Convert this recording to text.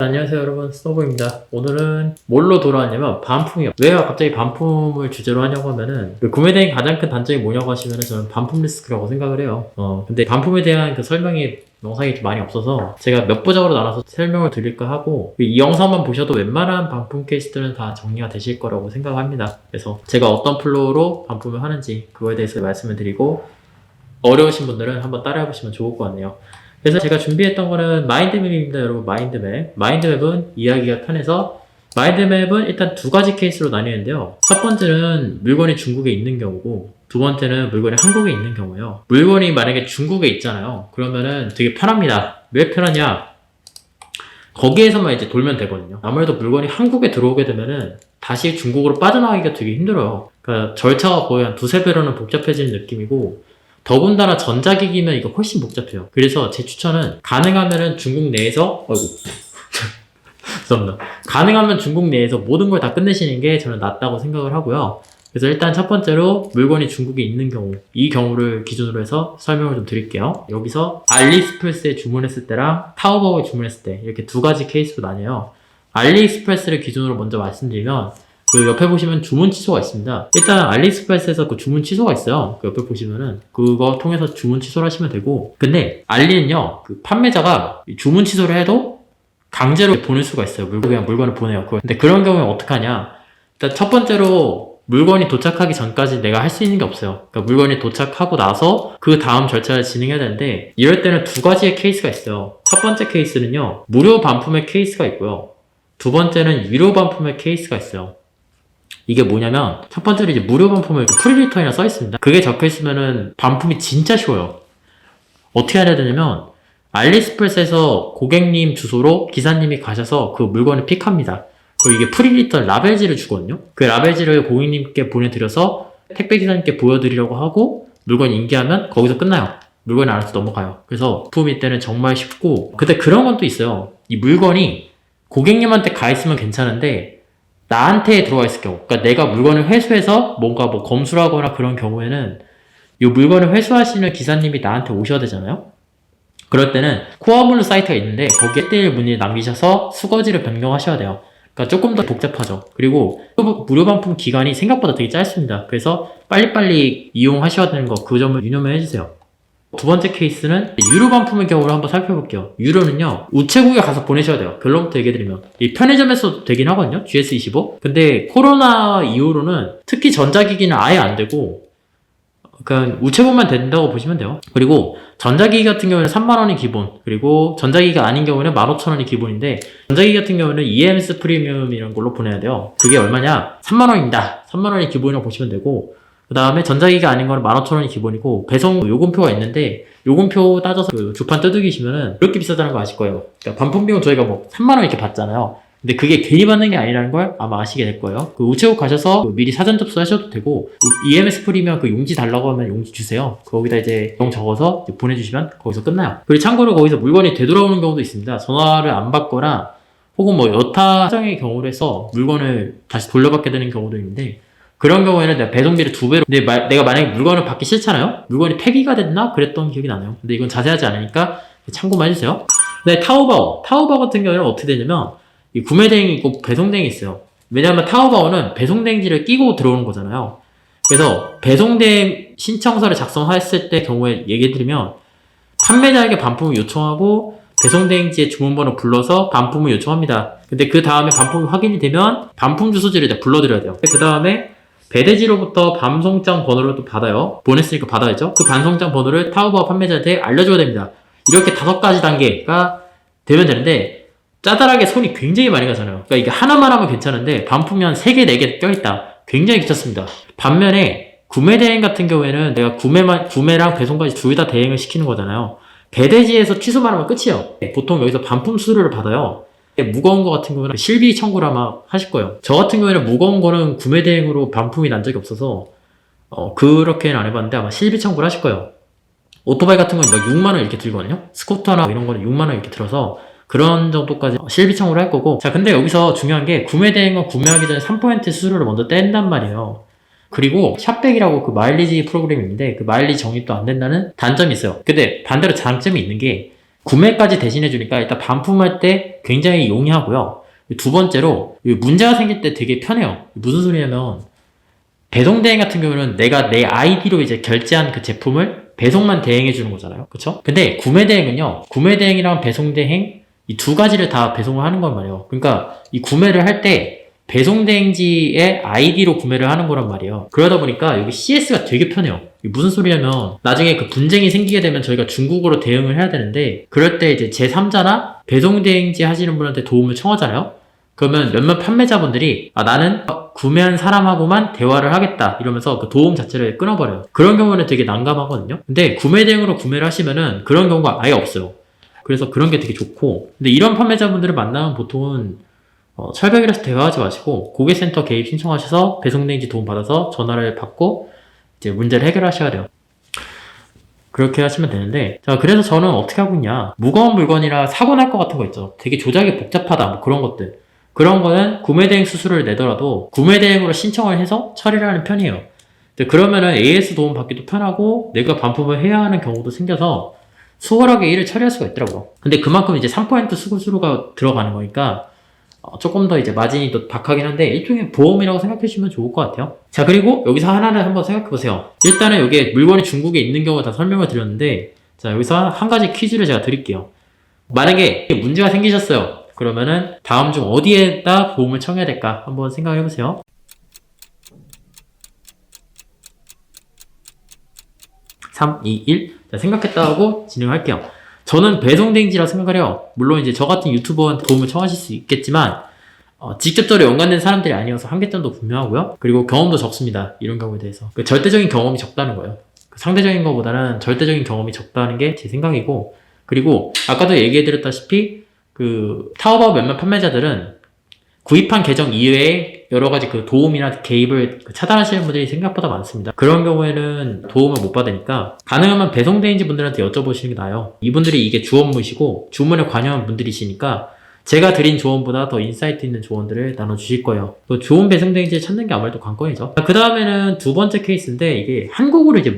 안녕하세요 여러분, 스노보입니다. 오늘은 뭘로 돌아왔냐면 반품이요. 왜 갑자기 반품을 주제로 하냐고 하면은 구매대행 가장 큰 단점이 뭐냐고 하시면은 저는 반품 리스크라고 생각을 해요. 근데 반품에 대한 그 설명이 영상이 좀 많이 없어서 제가 몇 부작으로 나눠서 설명을 드릴까 하고, 이 영상만 보셔도 웬만한 반품 케이스들은 다 정리가 되실 거라고 생각합니다. 그래서 제가 어떤 플로우로 반품을 하는지 그거에 대해서 말씀을 드리고, 어려우신 분들은 한번 따라해 보시면 좋을 것 같네요. 그래서 제가 준비했던 거는 마인드맵입니다, 여러분. 마인드맵. 마인드맵은 이야기가 편해서, 마인드맵은 일단 두 가지 케이스로 나뉘는데요. 첫 번째는 물건이 중국에 있는 경우고, 두 번째는 물건이 한국에 있는 경우예요. 물건이 만약에 중국에 있잖아요. 그러면은 되게 편합니다. 왜 편하냐? 거기에서만 이제 돌면 되거든요. 아무래도 물건이 한국에 들어오게 되면은 다시 중국으로 빠져나가기가 되게 힘들어요. 그러니까 절차가 거의 한 두세 배로는 복잡해지는 느낌이고, 더군다나 전자기기면 이거 훨씬 복잡해요. 그래서 제 추천은 가능하면은 중국 내에서, 죄송합니다. 가능하면 중국 내에서 모든 걸 다 끝내시는 게 저는 낫다고 생각을 하고요. 그래서 일단 첫 번째로 물건이 중국에 있는 경우, 이 경우를 기준으로 해서 설명을 좀 드릴게요. 여기서 알리익스프레스에 주문했을 때랑 타오바오에 주문했을 때, 이렇게 두 가지 케이스로 나뉘어요. 알리익스프레스를 기준으로 먼저 말씀드리면, 그 옆에 보시면 주문 취소가 있습니다. 일단 알리익스프레스에서 그 주문 취소가 있어요. 그 옆에 보시면은 그거 통해서 주문 취소를 하시면 되고, 근데 알리는요, 그 판매자가 주문 취소를 해도 강제로 보낼 수가 있어요. 그냥 물건을 보내요. 근데 그런 경우에 어떡하냐? 일단 첫 번째로 물건이 도착하기 전까지 내가 할 수 있는 게 없어요. 그러니까 물건이 도착하고 나서 그 다음 절차를 진행해야 되는데, 이럴 때는 두 가지의 케이스가 있어요. 첫 번째 케이스는요, 무료 반품의 케이스가 있고요. 두 번째는 유료 반품의 케이스가 있어요. 이게 뭐냐면, 첫 번째로 이제 무료 반품을 프리리턴이라 써 있습니다. 그게 적혀 있으면은 반품이 진짜 쉬워요. 어떻게 해야 되냐면, 알리익스프레스에서 고객님 주소로 기사님이 가셔서 그 물건을 픽합니다. 그리고 이게 프리리턴 라벨지를 주거든요. 그 라벨지를 고객님께 보내드려서 택배 기사님께 보여드리려고 하고, 물건 인계하면 거기서 끝나요. 물건이 알아서 넘어가요. 그래서 부품일 때는 정말 쉽고, 근데 그런 건 또 있어요. 이 물건이 고객님한테 가 있으면 괜찮은데 나한테 들어와 있을 경우, 그러니까 내가 물건을 회수해서 뭔가 뭐 검수를 하거나 그런 경우에는 이 물건을 회수하시는 기사님이 나한테 오셔야 되잖아요. 그럴 때는 코어블루 사이트가 있는데 거기에 1대1 문의를 남기셔서 수거지를 변경하셔야 돼요. 그러니까 조금 더 복잡하죠. 그리고 무료 반품 기간이 생각보다 되게 짧습니다. 그래서 빨리빨리 이용하셔야 되는 거, 그 점을 유념해 주세요. 두 번째 케이스는 유료 반품의 경우를 한번 살펴볼게요. 유료는요, 우체국에 가서 보내셔야 돼요. 결론부터 얘기해드리면. 이 편의점에서도 되긴 하거든요. GS25. 근데 코로나 이후로는 특히 전자기기는 아예 안 되고, 그냥 우체국만 된다고 보시면 돼요. 그리고 전자기기 같은 경우에는 3만원이 기본, 그리고 전자기기가 아닌 경우에는 15,000원이 기본인데, 전자기기 같은 경우에는 EMS 프리미엄이라는 걸로 보내야 돼요. 그게 얼마냐? 3만원입니다. 3만원이 기본이라고 보시면 되고, 그 다음에 전자기기가 아닌 거는 15,000원이 기본이고, 배송 요금표가 있는데 요금표 따져서 그 주판 뜯으시면은 그렇게 비싸다는 거 아실 거예요. 그러니까 반품 비용 저희가 뭐 3만원 이렇게 받잖아요. 근데 그게 괜히 받는 게 아니라는 걸 아마 아시게 될 거예요. 그 우체국 가셔서 미리 사전 접수하셔도 되고, EMS 프리미엄 그 용지 달라고 하면 용지 주세요. 거기다 이제 내용 적어서 이제 보내주시면 거기서 끝나요. 그리고 참고로 거기서 물건이 되돌아오는 경우도 있습니다. 전화를 안 받거나 혹은 뭐 여타 사정의 경우로 해서 물건을 다시 돌려받게 되는 경우도 있는데, 그런 경우에는 내가 배송비를 2배로, 근데 내가 만약에 물건을 받기 싫잖아요? 물건이 폐기가 됐나? 그랬던 기억이 나네요. 근데 이건 자세하지 않으니까 참고만 해주세요. 근데 타오바오 같은 경우에는 어떻게 되냐면, 이 구매대행이 있고 배송대행이 있어요. 왜냐하면 타오바오는 배송대행지를 끼고 들어오는 거잖아요. 그래서 배송대행 신청서를 작성했을 때 경우에 얘기해드리면, 판매자에게 반품을 요청하고 배송대행지의 주문번호 불러서 반품을 요청합니다. 근데 그 다음에 반품이 확인이 되면 반품 주소지를 불러드려야 돼요. 그 다음에 배대지로부터 반송장 번호를 또 받아요. 보냈으니까 받아야죠. 그 반송장 번호를 타오바오 판매자한테 알려줘야 됩니다. 이렇게 5가지 단계가 되면 되는데, 짜잘하게 손이 굉장히 많이 가잖아요. 그러니까 이게 하나만 하면 괜찮은데 반품이 한 3개, 4개 껴있다. 굉장히 귀찮습니다. 반면에 구매 대행 같은 경우에는 내가 구매랑 배송까지 둘 다 대행을 시키는 거잖아요. 배대지에서 취소만 하면 끝이에요. 보통 여기서 반품 수수료를 받아요. 무거운 거 같은 경우는 실비 청구를 아마 하실 거예요. 저 같은 경우에는 무거운 거는 구매 대행으로 반품이 난 적이 없어서 그렇게는 안 해봤는데 아마 실비 청구를 하실 거예요. 오토바이 같은 경우는 6만원 이렇게 들거든요. 스쿠터나 이런 거는 6만원 이렇게 들어서 그런 정도까지 실비 청구를 할 거고, 자, 근데 여기서 중요한 게 구매 대행은 구매하기 전에 3% 수수료를 먼저 뗀단 말이에요. 그리고 샵백이라고 그 마일리지 프로그램이 있는데 그 마일리지 적립도 안 된다는 단점이 있어요. 근데 반대로 장점이 있는 게, 구매까지 대신해 주니까 일단 반품할 때 굉장히 용이하고요. 두 번째로 문제가 생길 때 되게 편해요. 무슨 소리냐면 배송 대행 같은 경우는 내가 내 아이디로 이제 결제한 그 제품을 배송만 대행해 주는 거잖아요. 그쵸? 근데 구매 대행은요. 구매 대행이랑 배송 대행 이 두 가지를 다 배송을 하는 건 말이에요. 그러니까 이 구매를 할 때 배송 대행지의 아이디로 구매를 하는 거란 말이에요. 그러다 보니까 여기 CS가 되게 편해요. 이게 무슨 소리냐면 나중에 그 분쟁이 생기게 되면 저희가 중국어로 대응을 해야 되는데 그럴 때 이제 제3자나 배송 대행지 하시는 분한테 도움을 청하잖아요. 그러면 몇몇 판매자분들이 나는 구매한 사람하고만 대화를 하겠다 이러면서 그 도움 자체를 끊어버려요. 그런 경우는 되게 난감하거든요. 근데 구매 대행으로 구매를 하시면은 그런 경우가 아예 없어요. 그래서 그런 게 되게 좋고, 근데 이런 판매자분들을 만나면 보통은 철벽이라서 대화하지 마시고 고객센터 개입 신청하셔서 배송대행지 도움 받아서 전화를 받고 이제 문제를 해결하셔야 돼요. 그렇게 하시면 되는데, 자, 그래서 저는 어떻게 하고 있냐. 무거운 물건이라 사고 날 것 같은 거 있죠. 되게 조작이 복잡하다, 뭐 그런 것들. 그런 거는 구매대행 수수료를 내더라도 구매대행으로 신청을 해서 처리를 하는 편이에요. 그러면은 AS 도움 받기도 편하고 내가 반품을 해야 하는 경우도 생겨서 수월하게 일을 처리할 수가 있더라고요. 근데 그만큼 이제 3% 수수료가 들어가는 거니까 조금 더 이제 마진이 또 박하긴 한데 일종의 보험이라고 생각해 주시면 좋을 것 같아요. 자, 그리고 여기서 하나를 한번 생각해 보세요. 일단은 여기에 물건이 중국에 있는 경우 다 설명을 드렸는데, 자, 여기서 한 가지 퀴즈를 제가 드릴게요. 만약에 문제가 생기셨어요. 그러면은 다음 중 어디에다 도움을 청해야 될까 한번 생각해 보세요. 3, 2, 1. 자, 생각했다 하고 진행할게요. 저는 배송대행지라 생각을 해요. 물론 이제 저 같은 유튜버한테 도움을 청하실 수 있겠지만 직접적으로 연관된 사람들이 아니어서 한계점도 분명하고요. 그리고 경험도 적습니다. 이런 경우에 대해서. 절대적인 경험이 적다는 거예요. 상대적인 것보다는 절대적인 경험이 적다는 게 제 생각이고, 그리고 아까도 얘기해드렸다시피 타오바오 몇몇 판매자들은 구입한 계정 이외에 여러 가지 도움이나 개입을 차단하시는 분들이 생각보다 많습니다. 그런 경우에는 도움을 못 받으니까 가능하면 배송대행지 분들한테 여쭤보시는 게 나아요. 이분들이 이게 주업무시고 주문에 관여한 분들이시니까 제가 드린 조언보다 더 인사이트 있는 조언들을 나눠주실 거예요. 또 좋은 배송대행지를 찾는 게 아무래도 관건이죠. 그 다음에는 두 번째 케이스인데 이게 한국으로 이제